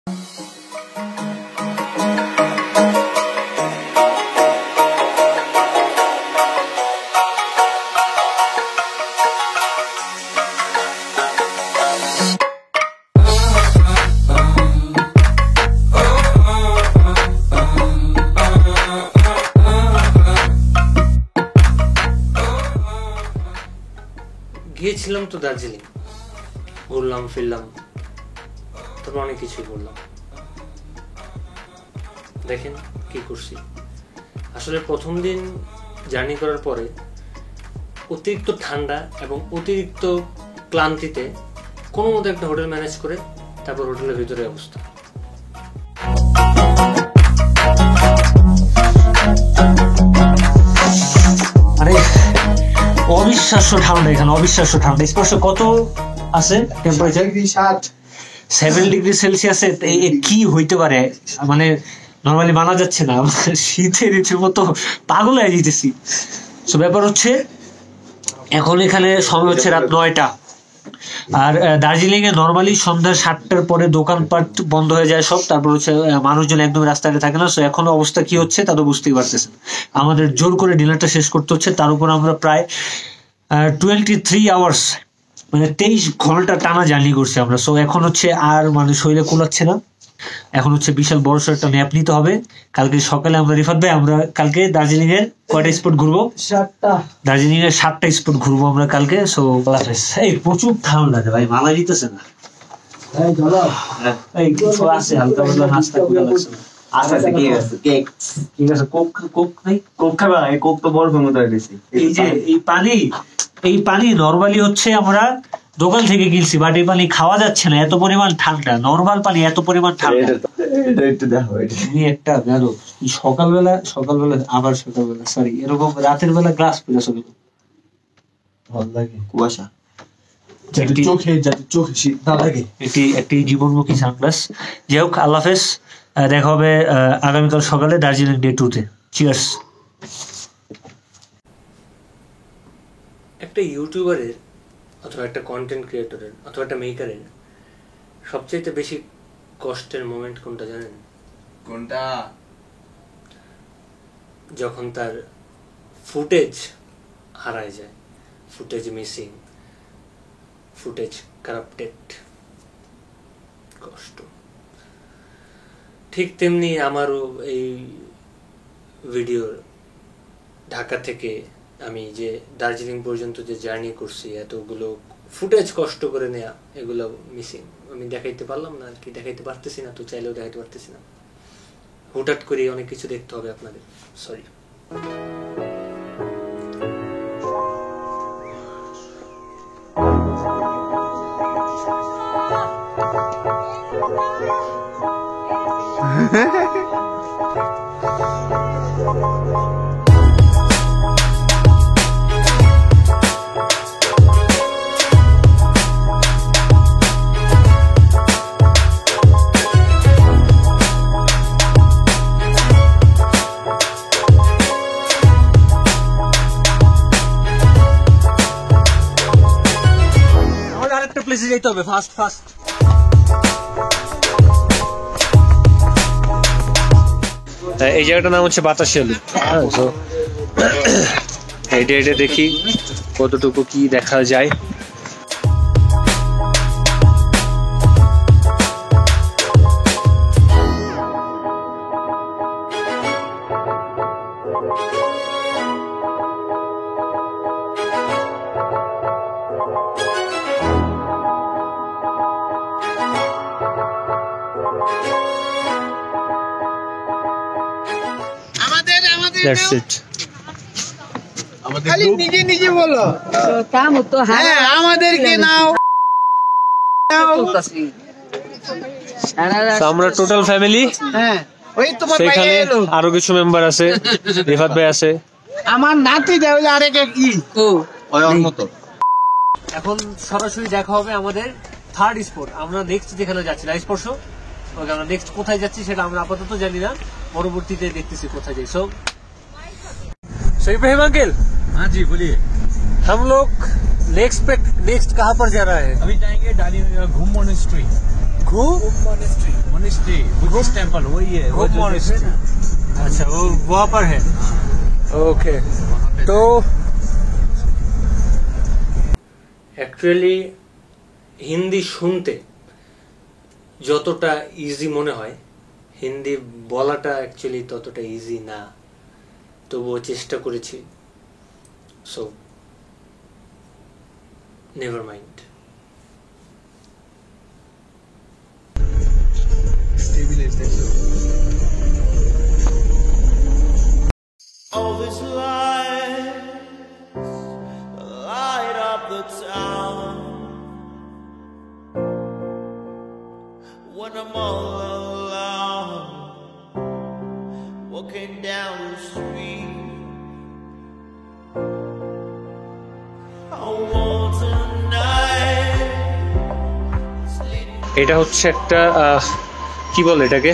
গিয়েছিলাম তো দার্জিলিং, ঘুরলাম ফিরলাম, তারপর অনেক কিছুই করলাম। দেখেন কি করছি। আসলে প্রথম দিন জার্নি করার পরে অতিরিক্ত ঠান্ডা এবং অতিরিক্ত ক্লান্তিতে কোনো মতো একটা হোটেল ম্যানেজ করে তারপর হোটেলের ভিতরে অবস্থা। অবিশ্বাস্য ঠান্ডা এখানে, অবিশ্বাস্য ঠান্ডা। স্পর্শ কত আছে টেম্পারেচার? 7 ডিগ্রি সেলসিয়াসে কি হইতে পারে, মানে নর্মালি মানা যাচ্ছে না। শীতের ঋতুর মতো পাগল হয়ে যেতেছি। তো ব্যাপার হচ্ছে এখন এখানে সময় হচ্ছে রাত 9টা, আর দার্জিলিং এ নর্মালি সন্ধ্যা 7টার পরে দোকানপাট বন্ধ হয়ে যায় সব। তারপর হচ্ছে মানুষজন একদম রাস্তাঘাটে থাকে না। সো এখন অবস্থা কি হচ্ছে তা তো বুঝতেই পারতেছেন। আমাদের জোর করে ডিনারটা শেষ করতে হচ্ছে, তার উপর আমরা প্রায় 23 আওয়ার্স মানে 23 ঘন্টা টানা জার্নি করছি আমরা। সো এখন হচ্ছে আর মানে শরীরে কোলাচ্ছে না। এখন হচ্ছে বিশাল বড় একটা ন্যাপ নিতে হবে। কালকে সকালে আমরা রিফাত ভাই, আমরা কালকে দার্জিলিং এর কয়টা স্পট ঘুরবো? 7টা। দার্জিলিং এর 7টা স্পট ঘুরবো আমরা কালকে। সো এই প্রচুর ঠান্ডা রে ভাই, মালা দিতেছে না। এই কিছু আছে হালকা পাতলা নাস্তা করে লাগছে। আচ্ছা ঠিক আছে, কেক ঠিক আছে। কোক কোক নাই? কোক খাবা? এই কোক তো বরফের মতো হয়ে গেছে। এই যে এই পানি নরমালি হচ্ছে আমরা দোকান থেকে কিনছি, বাট এই পানি খাওয়া যাচ্ছে না, এত পরিমাণ ঠান্ডা। নরমাল পানি এত পরিমাণ ঠান্ডা। এটা একটু দেখো, তুমি একটা বেরো সকালবেলা আবার সকালবেলা সরি এরকম রাতের বেলা গ্লাস পড়ে আসলে ভালো লাগে। কুয়াশা চোখে শীত না লাগে। এটি একটি জীবনমুখী সানগ্লাস। যাই হোক, আল্লাহ হাফেজ, দেখা হবে আগামীকাল সকালে দার্জিলিং ডে 2-তে। চিয়ার্স। একটা ইউটিউবারের অথবা একটা কন্টেন্ট ক্রিয়েটরের অথবা একটা মেকারের সবচেয়ে বেশি কষ্টের মোমেন্ট কোনটা জানেন? কোনটা? যখন তার ফুটেজ হারায় যায়, ফুটেজ মিসিং, ফুটেজ কারাপ্টেড। কষ্ট। ঠিক তেমনি আমারও এই ভিডিওর ঢাকা থেকে আমি যে দার্জিলিং পর্যন্ত যে জার্নি করছি, এতগুলো ফুটেজ কষ্ট করে নেয়া, এগুলো মিসিং। আমি দেখাইতে পারলাম না আর কি, দেখাইতে পারতেছি না, তো চাইলেও দেখাইতে পারতেছি না। হুটহাট করে অনেক কিছু দেখতে হবে আপনাদের, সরি। প্লেসে যেতে হবে ফাস্ট। এই জায়গাটার নাম হচ্ছে বাতাসি আলু। হেঁটে দেখি কতটুকু কি দেখা যায়। That's it. খালি নিজে বলো কাম তো। হ্যাঁ আমাদেরকে নাও। আমরা টোটাল ফ্যামিলি। হ্যাঁ ওই তোমার সেখানে আরো কিছু মেম্বার আছে, রিফাত ভাই আছে, আমার নাতি দেয় আরেক কি ও মতো। এখন সরাসরি দেখা হবে আমাদের থার্ড স্পট। আমরা নেক্সট যেখানে যাচ্ছি না স্পর্শ, আমরা নেক্সট কোথায় যাচ্ছি সেটা আমরা আপাতত জানি না, পরবর্তীতে দেখতেছি কোথায় যাই। सो इब्राहिम अंकल। हाँ जी बोलिए। हम लोग नेक्स्ट कहाँ पर जा रहा है? अभी जाएंगे घूम मोनेस्ट्री। घूम मोनेस्ट्री बुद्धिस्ट टेंपल वही है वो जो मोनेस्ट्री। अच्छा वो वहाँ पर है। ओके तो অ্যাকচুয়ালি হিন্দি শুনতে যতটা ইজি মনে হয় হিন্দি বলাটা অ্যাকচুয়ালি ততটা ইজি না, তবুও চেষ্টা করেছি। So never mind. All this light up the town when I'm all alone, walking down the street. I want tonight. এটা হচ্ছে একটা কি বলে এটাকে,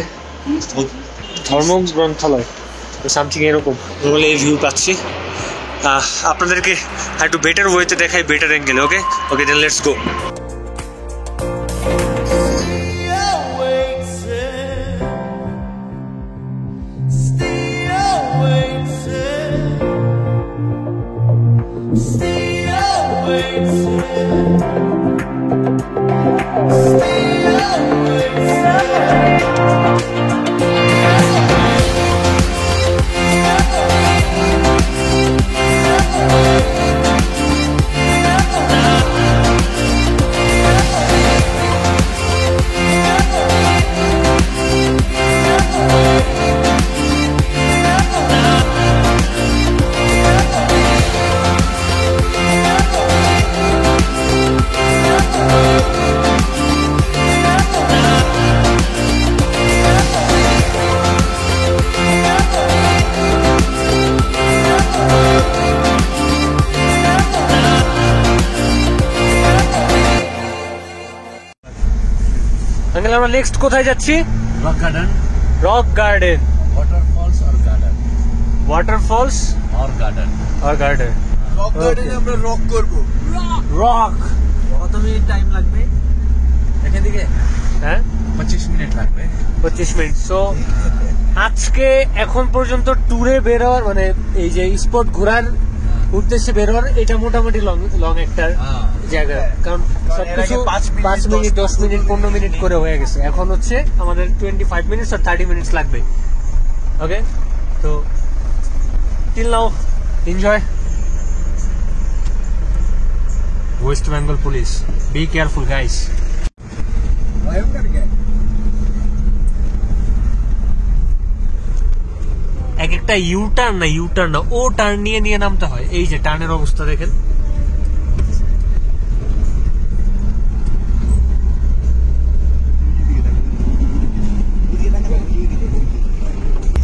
ধর্মগ্রন্থালয় সামথিং এরকম বলে এই ভিউ পাচ্ছি। আপনাদেরকে একটু বেটার ওয়েতে দেখাই, বেটার অ্যাঙ্গেলে। ওকে ওকে দেন লেটস গো। আঙ্কেল আমরা নেক্সট কোথায় যাচ্ছি? Rock garden, rock garden. Waterfalls और गार्डन ওয়াটারফলস और गार्डन। আর গার্ডেন। রক গার্ডেনে আমরা রক করব। রক কত মিনিট টাইম লাগবে এখান থেকে? হ্যাঁ 25 মিনিট লাগবে। 25 মিনিট। সো আজকে এখন পর্যন্ত ট্যুরে বের হওয়ার মানে এই যে স্পট ঘোরার উদ্দেশ্যে বের হওয়ার এটা মোটামুটি লং একটা জায়গা, কারণ সবকিছু 5 মিনিট 10 মিনিট 15 মিনিট করে হয়ে গেছে। এখন হচ্ছে আমাদের 25 মিনিটস আর 30 মিনিটস লাগবে। ওকে তো till now enjoy. West Bengal police, be careful guys. এক একটা ইউ টার্ন না ও টার্ন নিয়ে নামতে হয়। এই যে টার্নের অবস্থা দেখেন।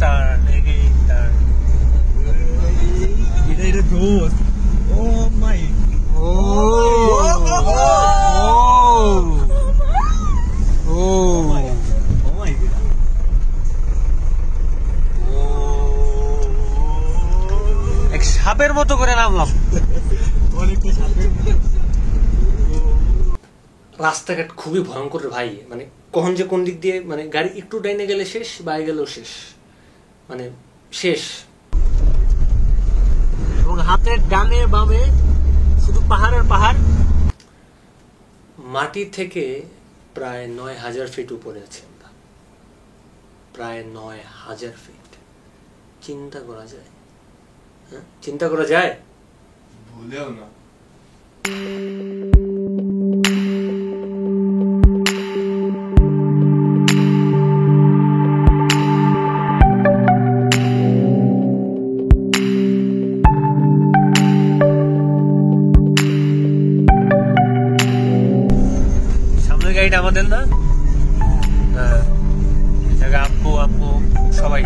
Turn again turn. এটা দোস্ত। ও মাই। ও ও ও মাই গড। এক সাপের মতো করে নামলাম। অনেকটা সাপের। রাস্তাঘাট খুবই ভয়ঙ্কর ভাই, মানে কখন যে কোন দিক দিয়ে মানে গাড়ি একটু ডাইনে গেলে শেষ, বাই গেলেও শেষ, মানে শেষ। এবং হাতের ডানে বামে শুধু পাহাড়ের পাহাড়। মাটি থেকে প্রায় 9000 ফিট উপরে আছি আমরা, প্রায় 9000 ফিট। চিন্তা করা যায়? হ্যাঁ চিন্তা করা যায়? ভুলেও না। সামনের গাড়িটা আমাদের না, এই জায়গা আব্বু আম্মু সবাই,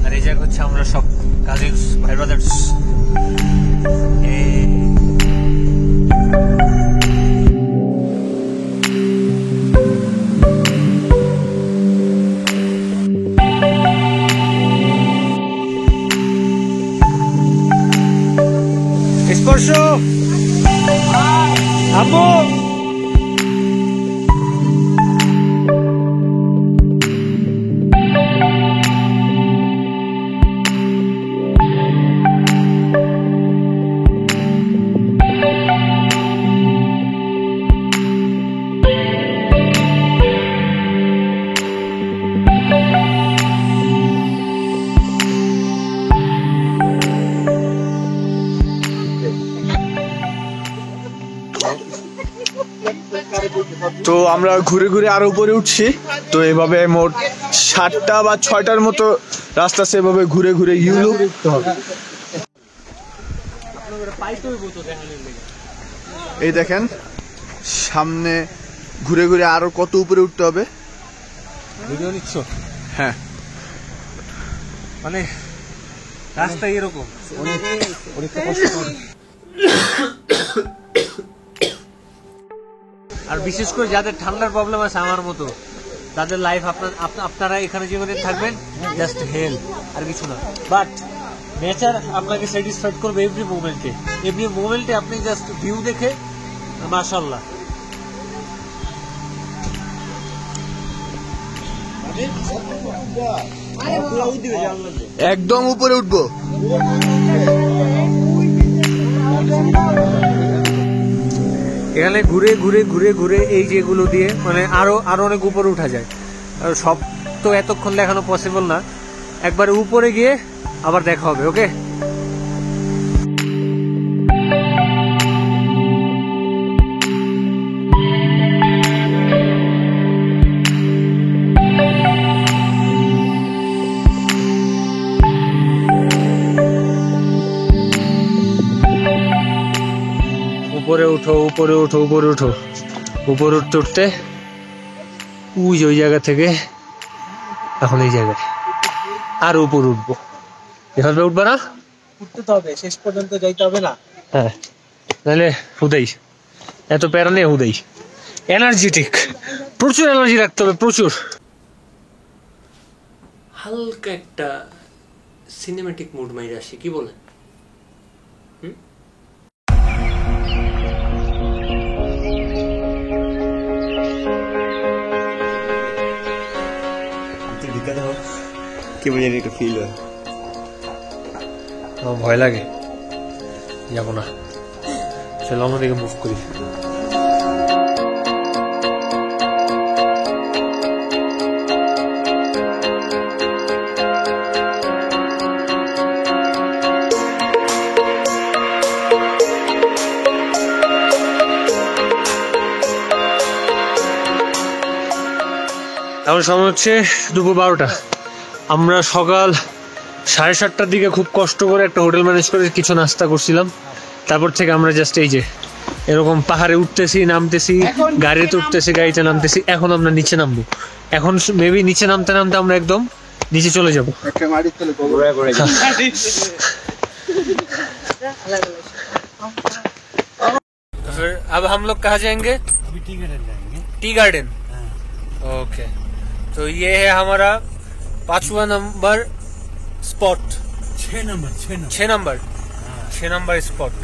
আর এই জায়গা হচ্ছে আমরা সব কাজিনস ভাই ব্রাদার্স। স্পর্শ আব্বু আমরা ঘুরে ঘুরে আরো উপরে উঠছি। তো এভাবে মোট 7টা বা 6টার মতো রাস্তা আছে, এভাবে ঘুরে ঘুরে ইউলু উঠতে হবে। এই দেখেন সামনে ঘুরে ঘুরে আরো কত উপরে উঠতে হবে। ভিডিও নিচ্ছ? হ্যাঁ, মানে রাস্তা এরকম অনেকটা কষ্ট। আর বিশেষ করে যাদের ঠান্ডার প্রবলেম আছে আমার মতো, তাদের লাইফ আপনারা এখানে যেভাবে থাকবেন জাস্ট হেল্প, আর কিছু না। বাট নেচার আপনাকে স্যাটিসফাইড করবে এভরি মোমেন্টে। আপনি জাস্ট ভিউ দেখে মাশাআল্লাহ। একদম উপরে উঠবো। এখানে ঘুরে ঘুরে ঘুরে ঘুরে এই যেগুলো দিয়ে মানে আরো অনেক উপরে উঠা যায়। আর সব তো এতক্ষণ দেখানো পসিবল না, একবার উপরে গিয়ে আবার দেখা হবে। ওকে, উপরে উঠো উপরে উঠো উপরে উঠো। উপরে উঠতে উঠতে ওই জায়গা থেকে এখন এই জায়গায় আর উপরে উঠবো। এভাবে উঠবা না? উঠতে তো হবে, শেষ পর্যন্ত যাইতে হবে না? হ্যাঁ, তাহলে হুদেই এত প্যারা নেই, হুদেই এনার্জেটিক, প্রচুর এনার্জি রাখতে হবে, প্রচুর। হালকা একটা সিনেমেটিক মুড মাইরে আসি, কি বলে? কি বুঝে একটা ফিল হয়। আমার ভয় লাগে, যাবো না। চলো অন্যদিকে মুভ করি। এখন সময় হচ্ছে দুপুর 12টা। আমরা সকাল 7:30টার দিকে খুব কষ্ট করে একটা হোটেল ম্যানেজ করে কিছু নাস্তা করছিলাম। তারপর থেকে আমরা জাস্ট এই যে এরকম পাহাড়ে উঠতেছি, নামতেছি, গাড়িতে উঠতেছি, গাড়িতে নামতেছি। এখন আমরা নিচে নামবো। এখন মেবি নিচে নামতে নামতে আমরা একদম নিচে চলে যাবো। अब हम लोग कहाँ जाएंगे? टी गार्डन जाएंगे। Tea garden. ओके, तो ये है हमारा 5वां number spot. 6 number 6 number spot.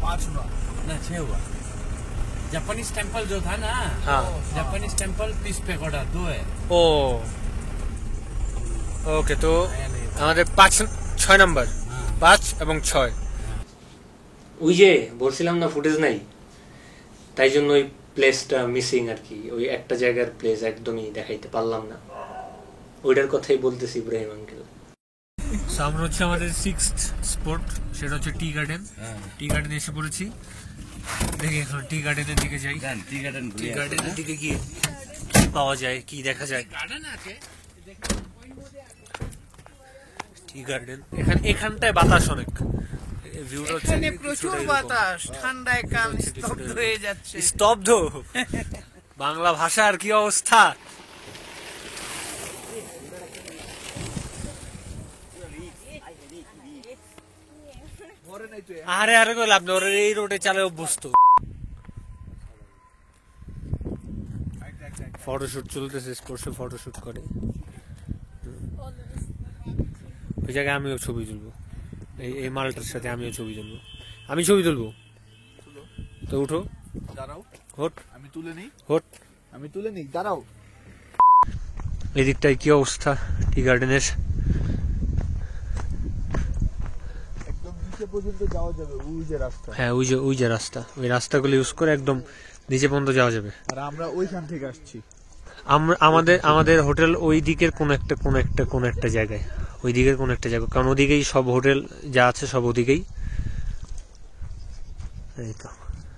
5 हुआ ना 6 हुआ। जापानीज टेम्पल जो था ना, हाँ, जापानीज टेम्पल पीस पेगोडा 2 है। ओ ओके, तो আমাদের 6 নাম্বার 5 এবং 6। ওই যে বলছিলাম না ফুটেজ নাই, তাই জন্য ওই প্লেসটা মিসিং আর কি। ওই একটা জায়গার প্লেস একদমই দেখাইতে পারলাম না, ওইটার কথাই বলতেছি ইব্রাহিম আঙ্কেল। সামনে হচ্ছে আমাদের 6th স্পট, সেটা হচ্ছে টি গার্ডেন। টি গার্ডেনে এসে পড়েছি। দেখি এখন টি গার্ডেনের দিকে যাই। टी गार्डन টি গার্ডেনের দিকে গিয়ে কি পাওয়া যায়, কি দেখা যায়। गार्डन আছে। টি গার্ডেন এখানটায় বাতাস অনেক, ভিউটা হচ্ছে প্রচুর বাতাস, ঠান্ডায় কান স্তব্ধ হয়ে যাচ্ছে। স্তব্ধ বাংলা ভাষার কি অবস্থা। আরে আরে কই লাভ নেই, ওরা এই রোডে চালে অভ্যস্ত। ফটোশুট চলতেছে, স্পোর্টসে ফটোশুট করে। ওই জায়গায় আমিও ছবি তুলবো, এই মালটার সাথে আমিও ছবি তুলবো। আমি ছবি তুলবো তো উঠো, দাঁড়াও, হোট আমি তুলে নিই। হোট আমি তুলে নিই, দাঁড়াও। এই দিকটায় কি অবস্থা টি গার্ডেনের? একদম নিচে পর্যন্ত যাওয়া যাবে, ওই যে রাস্তা। হ্যাঁ, ওই যে রাস্তা, ওই রাস্তাগুলো ইউজ করে একদম নিচে পর্যন্ত যাওয়া যাবে। আর আমরা ওইখান থেকে আসছি। আমাদের হোটেল ওই দিকের কোন একটা জায়গায়, ওই দিকের কোন একটা জায়গা, কারণ ওদিকেই সব হোটেল যা আছে সব ওদিকেই। এই তো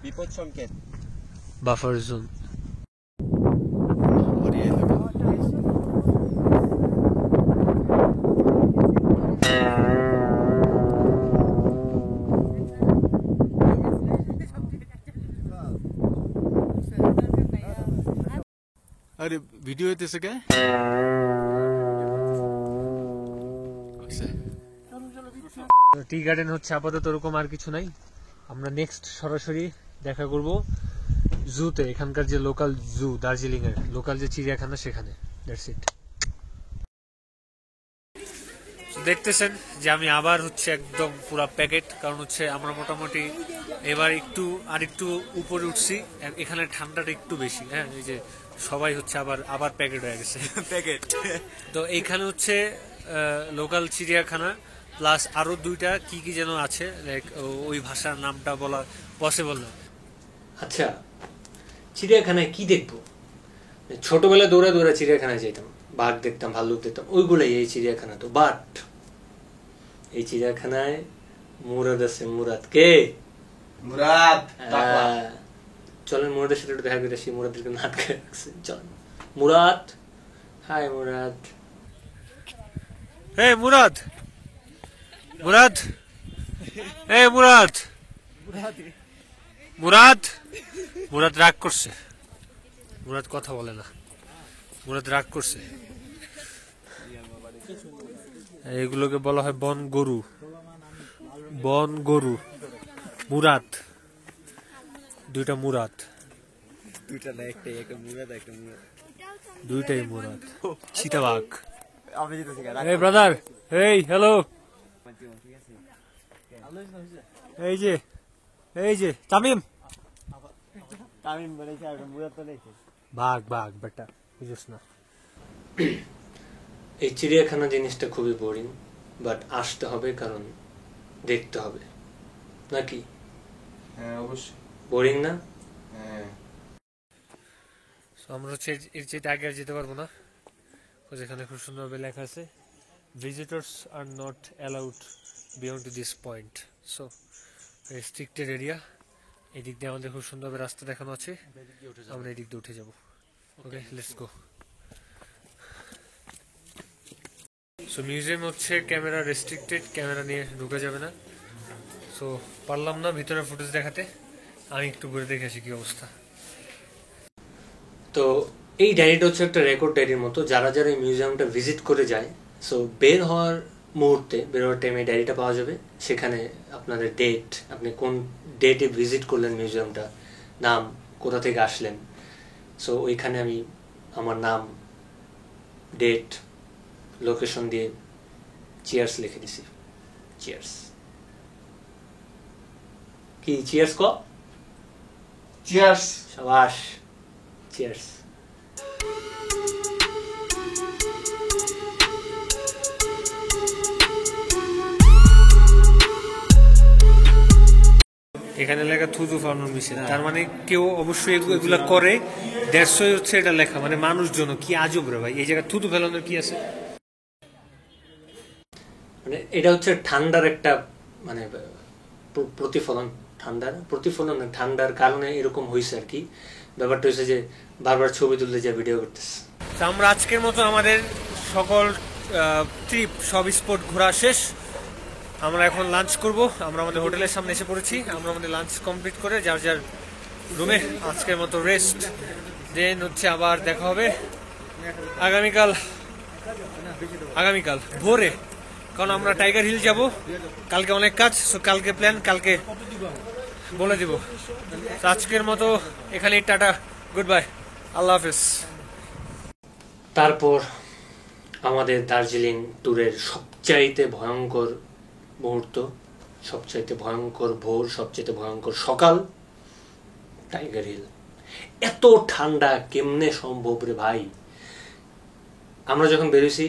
বিপদ সংকেত বাফার জোন। আরে ভিডিও হইতেছে কে? টি গার্ডেন হচ্ছে আপাতত ওরকম আর কিছু নাই। আমরা নেক্সট সরাসরি দেখা করব জুতে, এখানকার যে লোকাল জু, দার্জিলিং এর লোকাল যে চিড়িয়াখানা সেখানে। That's it. দেখতেছেন যে আমি আবার হচ্ছে একদম পুরা প্যাকেট, কারণ হচ্ছে আমরা মোটামুটি এবার একটু উপরে উঠছি, এখানে ঠান্ডাটা একটু বেশি। হ্যাঁ, এই যে সবাই হচ্ছে আবার প্যাকেট হয়ে গেছে প্যাকেট। তো এইখানে হচ্ছে লোকাল চিড়িয়াখানা প্লাস আরো দুইটা কি কি যেন আছে, লাইক ওই ভাষার নামটা বলা পসিবল না। আচ্ছা, চিড়িয়াখানায় কি দেখবো? ছোটবেলায় দৌড়া দৌড়া চিড়িয়াখানায় যেতাম, বাঘ দেখতাম, ভাল্লুক দেখতাম, ওইগুলাই এই চিড়িয়াখানা। তো বাট এই চিড়িয়াখানায় মুরাদ আছে। মুরাদ কে? মুরাদ। চলেন মুরাদের সাথে একটু দেখা করে আসি। মুরাদকে নাট করে রাখছে, চলেন। মুরাদ, হাই মুরাদ। হে মুরাদ, মুরাদ, হে মুরাদ, মুরাদ। মুরাদ রাগ করছে, মুরাদ কথা বলে না, মুরাদ রাগ করছে। এগুলোকে বলা হয় বন গরু, বন গরু। মুরাদ, দুইটা মুরাদ, দুইটা না একটাই, একটা মুরাদ একটা মুরাদ, দুইটাই মুরাদ। চিতাবাঘ। আমি যেতেছি এই ব্রাদার, এই হ্যালো, এই যে তামিম। তামিম বলেছে আর মুরাদ বলেছে বাঘ বাঘ বেটা, বুঝছ না? এই চিড়িয়াখানা জিনিসটা খুবই বোরিং, বাট আসতে হবে কারণ দেখতে হবে, নাকি? হ্যাঁ অবশ্যই বোরিং না? হ্যাঁ। আমরা হচ্ছে এর চেয়ে আগে আর যেতে পারবো না, যেখানে খুব সুন্দরভাবে লেখা আছে visitors are not allowed beyond this point. So restricted area. এদিক দিয়ে আমাদের খুব সুন্দরভাবে রাস্তা দেখানো আছে, আমরা এদিক দিয়ে উঠে যাব। ওকে, লেটস গো। সো মিউজিয়াম হচ্ছে ক্যামেরা রেস্ট্রিক্টেড, ক্যামেরা নিয়ে ঢুকা যাবে না। সো পারলাম না ভিতরে ফুটেজ দেখাতে, আমি একটু ঘুরে দেখে আসি কি অবস্থা। তো এই ডায়েরিটা হচ্ছে একটা রেকর্ড ডায়েরির মতো, যারা যারা এই মিউজিয়ামটা ভিজিট করে যায়, সো বের হওয়ার মুহূর্তে, বের হওয়ার টাইমে এই ডায়েরিটা পাওয়া যাবে। সেখানে আপনাদের ডেট, আপনি কোন ডেটে ভিজিট করলেন মিউজিয়ামটা, নাম, কোথা থেকে আসলেন। সো ওইখানে আমি আমার নাম, ডেট, লোকেশন দিয়ে চিয়ার্স লিখে দিছি। চিয়ার্স কি? চিয়ার্স ক? চিয়ার্স। শাবাশ, চিয়ার্স। এখানে লেখা থুতু ফাউন্ডার মিশন, তার মানে কেউ অবশ্যই এগুলা করে, দেড়শোই হচ্ছে এটা লেখা, মানে মানুষজন। কি আজব রে ভাই, এই জায়গায় থুতু ফেলানোর কি আছে? মানে এটা হচ্ছে ঠান্ডার একটা মানে প্রতিফলন, ঠান্ডার কারণে এরকম হয়েছে আর কি। ব্যাপারটা হচ্ছে যে বারবার ছবি তুলতে যা ভিডিও করতেছে। আমরা আজকের মতো আমাদের সকল ট্রিপ, সব স্পট ঘোরা শেষ। আমরা এখন লাঞ্চ করব। আমরা আমাদের হোটেলের সামনে এসে পড়েছি। আমরা আমাদের লাঞ্চ কমপ্লিট করে যার যার রুমে আজকের মতো রেস্ট। দেন হচ্ছে আবার দেখা হবে আগামীকাল ভোরে, কারণ আমরা টাইগার হিল যাব। কালকে অনেক কাজ, সো কালকে প্ল্যান, কালকে বলে দিব। আজকের মতো এখানে টাটা, গুড বাই, আল্লাহ হাফেজ। তারপর আমাদের দার্জিলিং ট্যুরের সবচাইতে ভয়ঙ্কর মুহূর্ত, সবচাইতে ভয়ঙ্কর ভোর, সবচাইতে ভয়ঙ্কর সকাল, টাইগার হিল। এত ঠান্ডা কেমনে সম্ভব রে ভাই? আমরা যখন বেরোছি,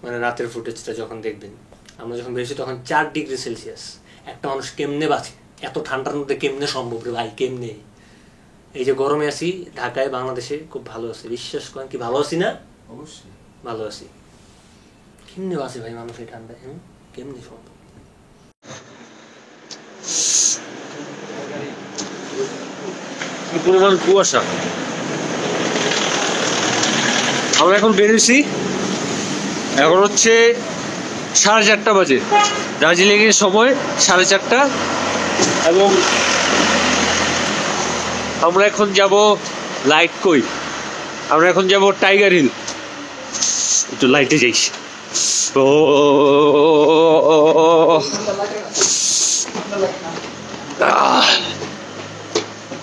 মানে রাতের ফুটেজটা যখন দেখবেন, আমরা যখন বেরোছি তখন 4 ডিগ্রি সেলসিয়াস। একটা মানুষ কেমনে বাঁচে এত ঠান্ডার মধ্যে? কেমনে সম্ভব রে ভাই, কেমনে? এই যে গরমে আছি ঢাকায়, বাংলাদেশে খুব ভালো আছি, বিশ্বাস করেন। কি ভালো আছি না? অবশ্যই ভালো আছি। কেমনে বাঁচে ভাই মানুষ এই ঠান্ডায়? কেমনে সম্ভব? কি পরিমাণ কুয়াশা। আমরা এখন বেরিয়েছি, এখন হচ্ছে 4:30 বাজে, দার্জিলিং এর সময় 4:30, এবং আমরা এখন যাব লাইট কই, আমরা এখন যাব টাইগার হিল। একটু লাইটে যাই। ও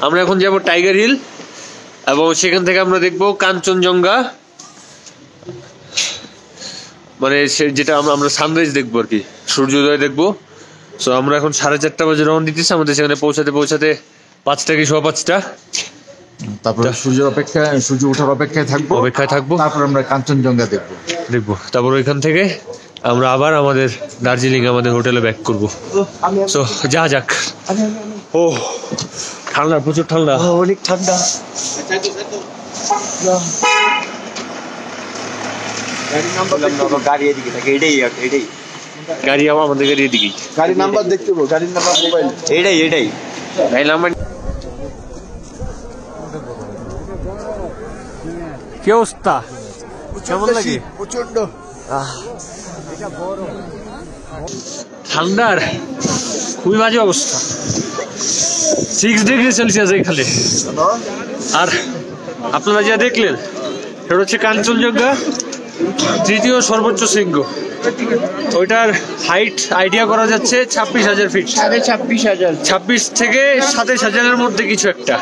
আমরা এখন যাব টাইগার হিল, এবং সেখান থেকে আমরা দেখব কাঞ্চনজঙ্ঘা, মানে যেটা আমরা সানরাইজ দেখবো আর কি, সূর্যোদয় দেখবো। সো আমরা এখন 4:30 বাজে রওনা দিতেছি, আমাদের সেখানে পৌঁছাতে 5টা কি 5:15। তারপর সূর্য ওঠার অপেক্ষায় থাকবো, তারপর আমরা কাঞ্চনজঙ্ঘা দেখবো। তারপর ওইখান থেকে আমরা আবার আমাদের দার্জিলিং আমাদের হোটেলে ব্যাক করবো। সো যা যাক। ও ঠান্ডা, প্রচুর ঠান্ডা, অনেক ঠান্ডা। গাড়ি এদিকে থাকে, এটাই গাড়ি আমাদের গাড়ি এদিকেই। গাড়ির নাম্বার দেখতে পাবো, গাড়ির নাম্বার মোবাইল এটাই গাড়ি নাম্বার। কি অবস্থা, কেমন লাগে? প্রচন্ড ঠান্ডার খুবই বাজে অবস্থা। 6 ডিগ্রি সেলসিয়াস এখানে। আর আপনারা যা দেখলেন সেটা হচ্ছে কাঞ্চনজঙ্ঘা, তৃতীয় সর্বোচ্চ শৃঙ্গ। ওইটার হাইট আইডিয়া করা যাচ্ছে 26,000 ফিট, 26 থেকে 27,000-এর মধ্যে কিছু একটা।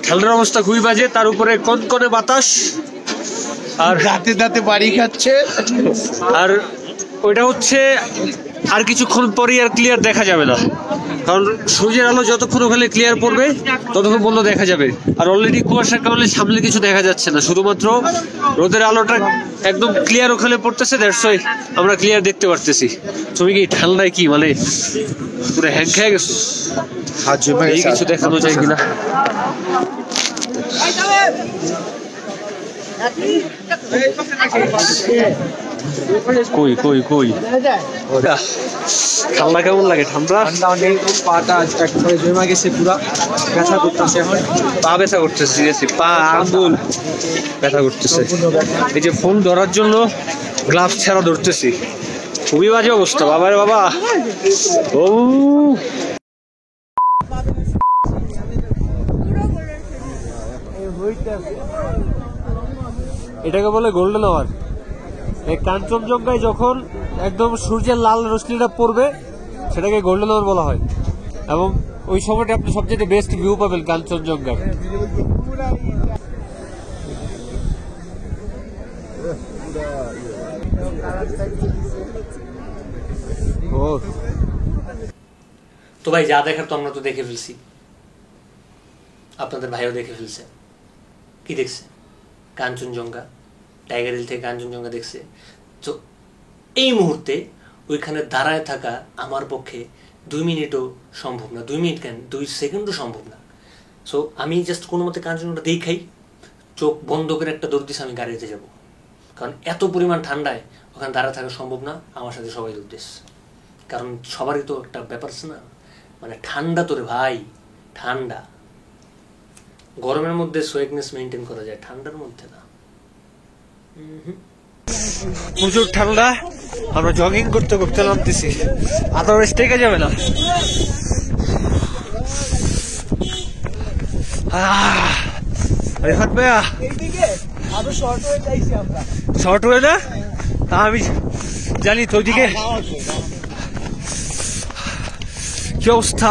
ঠান্ডার অবস্থা খুবই বাজে, তার উপরে কনকনে বাতাস, আর দাঁতে বাড়ি খাচ্ছে। আর ওইটা হচ্ছে আর কিছুক্ষণ পরেই আর ক্লিয়ার দেখা যাবে না, কারণ সূর্যের আলো যতক্ষণ ওখানে ক্লিয়ার পড়বে ততক্ষণ পর্যন্ত দেখা যাবে। আর অলরেডি কুয়াশার কারণে সামনে কিছু দেখা যাচ্ছে না, শুধুমাত্র রোদের আলোটা একদম ক্লিয়ার ওখানে পড়তেছে, দ্যাটস ওয়াই আমরা ক্লিয়ার দেখতে পারতেছি। তুমি কি ঠান্ডায় কি মানে পুরো হ্যাং খেয়ে গেছো? এই কিছু দেখানো যায় কিনা? কই ঠান্ডা কেমন লাগে? ঠান্ডা পাটা একবারে জমা গেছে, পুরা ব্যথা করতেছে, এখন পা ব্যথা করতেছে, সিরিয়াসলি পা আঙ্গুল ব্যথা করতেছে। এই যে ফোন ধরার জন্য গ্লাভস ছাড়া ধরতেছি, খুবই বাজে অবস্থা। বাবারে বাবা, ও এটাকে বলে গোল্ডেন আওয়ার। এই কাঞ্চনজঙ্ঘায় যখন একদম সূর্যের লাল রশ্মিটা পড়বে সেটাকে গোল্ডেন আওয়ার বলা হয়, এবং ওই সময়টা আপনি সবচেয়ে বেস্ট ভিউ পাবেন কাঞ্চনজঙ্ঘার। তো ভাই যা দেখার তো আমরা তো দেখে ফেলছি, আপনাদের ভাইও দেখে ফেলছে। কি দেখছে? কাঞ্চনজঙ্ঘা, টাইগার হিল থেকে কাঞ্চনজঙ্ঘা দেখছে। তো এই মুহূর্তে ওইখানে দাঁড়ায় থাকা আমার পক্ষে 2 মিনিটও সম্ভব না, 2 মিনিট কেন 2 সেকেন্ডও সম্ভব না। সো আমি জাস্ট কোনো মতে কাঞ্চনজঙ্ঘা দেখাই, চোখ বন্ধ করে একটা দৌড় দিয়েছে, আমি গাড়িতে যাব, কারণ এত পরিমাণ ঠান্ডায় ওখানে দাঁড়ায় থাকা সম্ভব না। আমার সাথে সবাই দৌড় দিচ্ছে, কারণ সবারই তো একটা ব্যাপার আছে না, মানে ঠান্ডা তো রে ভাই, ঠান্ডা। গরমের মধ্যে সোয়েকনেস মেনটেন করা যায়, ঠান্ডার মধ্যে না। প্রচুর ঠান্ডা, আমরা জগিং করতে করতে নামতেছি, আদারওয়াইজ টেকা যাবে না। রেফাত ভাইয়া শর্ট হয়ে না, আমি জানি তো ওইদিকে কি অবস্থা।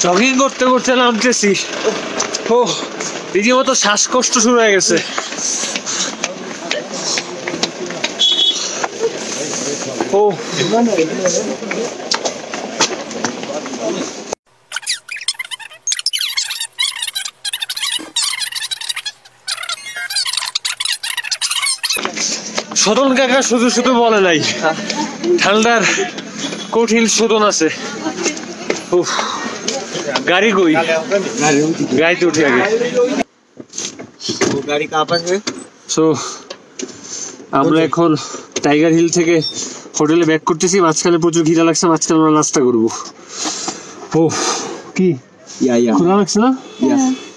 জগিং করতে করতে নামতেছি, ও রীতিমতো শ্বাসকষ্ট শুরু হয়ে গেছে। ও শোধন কাকা শুধু শুধু বলে নাই, ঠান্ডার কঠিন শোধন আছে। গাড়ি কই? গাড়িতে উঠে আগে। গাড়ি কাঁপা है। সো আমরা এখন টাইগার হিল থেকে হোটেলে ব্যাক করতেছি। মাঝখানে প্রচুর খিদা লাগছে, মাঝখানে আমরা নাস্তা করবো। ও কি ক্ষুধা লাগছে না?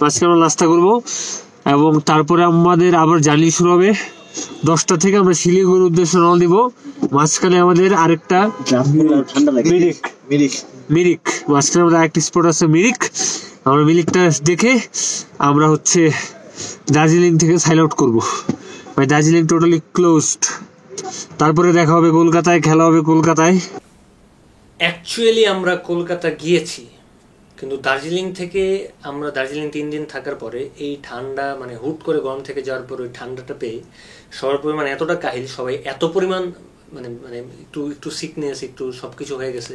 মাঝখানে আমরা নাস্তা করবো এবং তারপরে আমাদের আবার জার্নি শুরু হবে 10টা থেকে। আমরা শিলিগুড়ির উদ্দেশ্যে রওনা দিব। মাঝখানে আমাদের আরেকটা মিরিক, মাঝখানে আমাদের আরেকটা স্পট আছে মিরিক। আমরা মিরিকটা দেখে আমরা হচ্ছে দার্জিলিং থেকে সাইল আউট করবো। ভাই দার্জিলিং টোটালি ক্লোজড। তারপরে দেখা হবে কলকাতায়, খেলা হবে কলকাতায়। অ্যাকচুয়ালি আমরা কলকাতা গিয়েছি, কিন্তু দার্জিলিং থেকে আমরা দার্জিলিং 3 দিন থাকার পরে এই ঠান্ডা মানে হুট করে গরম থেকে যাওয়ার পর ওই ঠান্ডাটা পেয়ে সবার পরিমাণ এতটা কাহিল, সবাই এত পরিমাণ মানে মানে একটু সিকনেস একটু সব কিছু হয়ে গেছে।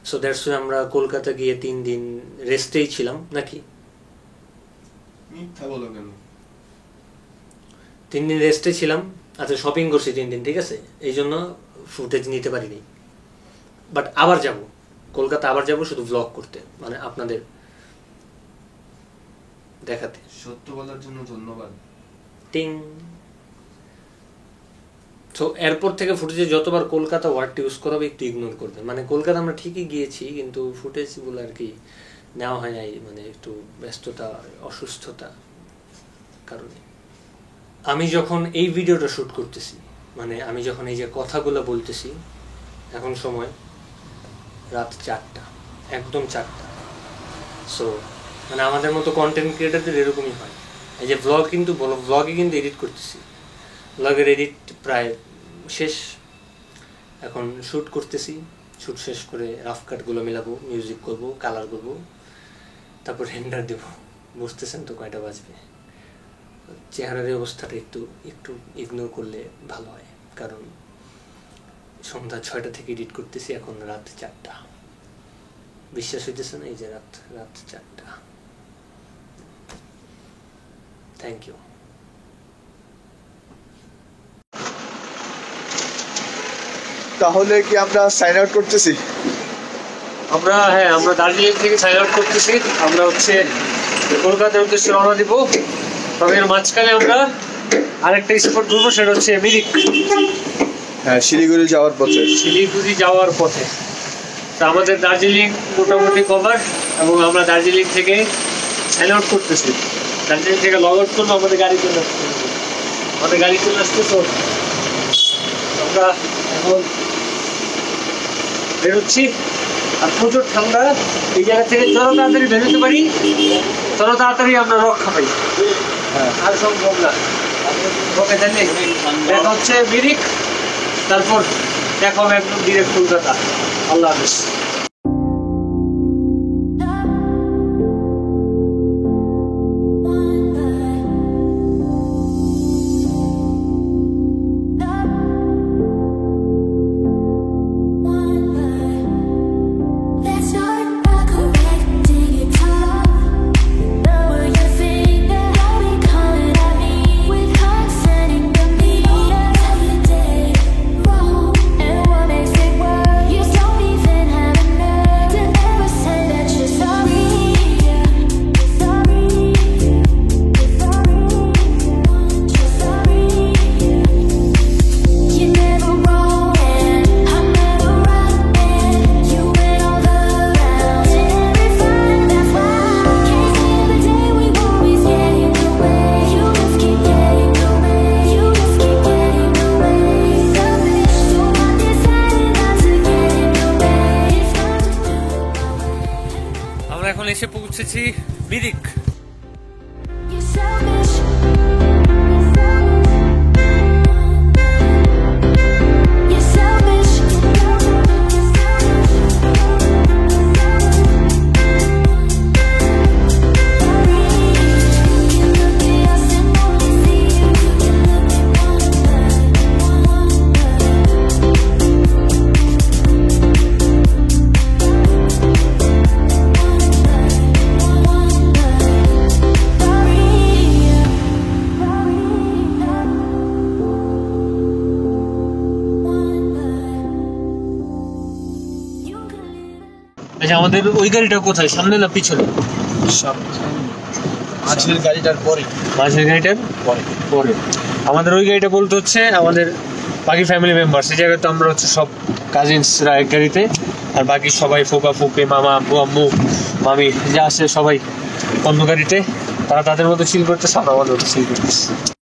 সো দ্যাটস ওয়াই আমরা কলকাতা গিয়ে 3 দিন রেস্টেই ছিলাম। নাকি 3 দিন রেস্টে ছিলাম। আচ্ছা শপিং করছি 3 দিন, ঠিক আছে, এই জন্য ফুটেজ নিতে পারিনি। বাট আবার যাব কলকাতা, আবার যাব শুধু ব্লগ করতে, মানে আপনাদের দেখাতে। সত্য বলার জন্য ধন্যবাদ। টিং। তো এরপর থেকে ফুটেজে যতবার কলকাতা ওয়ার্ডটি ইউজ করা হবে একটু ইগনোর করবেন। মানে কলকাতা আমরা ঠিকই গিয়েছি, কিন্তু ফুটেজগুলো আর কি নেওয়া হয় নাই, মানে একটু ব্যস্ততা, অসুস্থতা কারণে। আমি যখন এই ভিডিওটা শ্যুট করতেছি, মানে আমি যখন এই যে কথাগুলো বলতেছি, এখন সময় রাত 4টা, একদম 4টা। সো মানে আমাদের মতো কন্টেন্ট ক্রিয়েটারদের এরকমই হয়। এই যে ব্লগ কিন্তু ব্লগে কিন্তু এডিট করতেছি, ব্লগের এডিট প্রায় শেষ, এখন শ্যুট করতেছি। শ্যুট শেষ করে রাফ কাটগুলো মেলাবো, মিউজিক করবো, কালার করবো, তারপর রেন্ডার দেবো। বুঝতেছেন তো কয়টা বাজবে। চেহারার অবস্থাটা একটু ইগনোর করলে ভালো হয়, কারণ সন্ধ্যা 6টা থেকে এডিট করতেছি, এখন রাত 4টা। বিশ্বাস হইতেছে না? এই যে রাত 4টা। Thank you. তাহলে কি আমরা সাইন আউট করতেছি? আমরা দার্জিলিং থেকে সাইন আউট করতেছি। আমরা হচ্ছে কলকাতার উদ্দেশ্যে রওনা দিব। তবে এর মাঝখানে আমরা আরেকটা স্পট ঘুরবো, সেটা হচ্ছে মিরিক। হ্যাঁ, শিলিগুড়ি যাওয়ার পথে। তো আমাদের দার্জিলিং মোটামুটি কভার, এবং আমরা দার্জিলিং থেকে সাইন আউট করতেছি। দার্জিলিং থেকে লগ আউট করবো, আমাদের গাড়ি চলে আসছে। তো আমরা এখন বেরোচ্ছি। আর প্রচুর ঠান্ডা, এই জায়গা থেকে যত তাড়াতাড়ি বেরোতে পারি তত তাড়াতাড়ি আমরা রক্ষা পাই। আর সম্ভব না। ওকে, দেখা হচ্ছে মিরিক, তারপর দেখা হবে একদম ডিরেক্ট কলকাতা। আল্লাহ হাফেজ। এসে পৌঁছেছি মিরিক। আচ্ছা, আমাদের ওই গাড়িটা কোথায়, সামনে না পিছনে? মাঝের গাড়িটার পরে মাঝের গাড়িটার পরে আমাদের ওই গাড়িটা বলতে হচ্ছে আমাদের বাকি ফ্যামিলি মেম্বার, সেই জায়গায় তো আমরা হচ্ছে সব কাজিনসরা এক গাড়িতে, আর বাকি সবাই ফুপা ফুপি মামা আব্বু আম্মু মামি যা আছে সবাই অন্য গাড়িতে। তারা তাদের মতো চিল করতেছে, আমরা আমাদের মতো চিল করতেছি।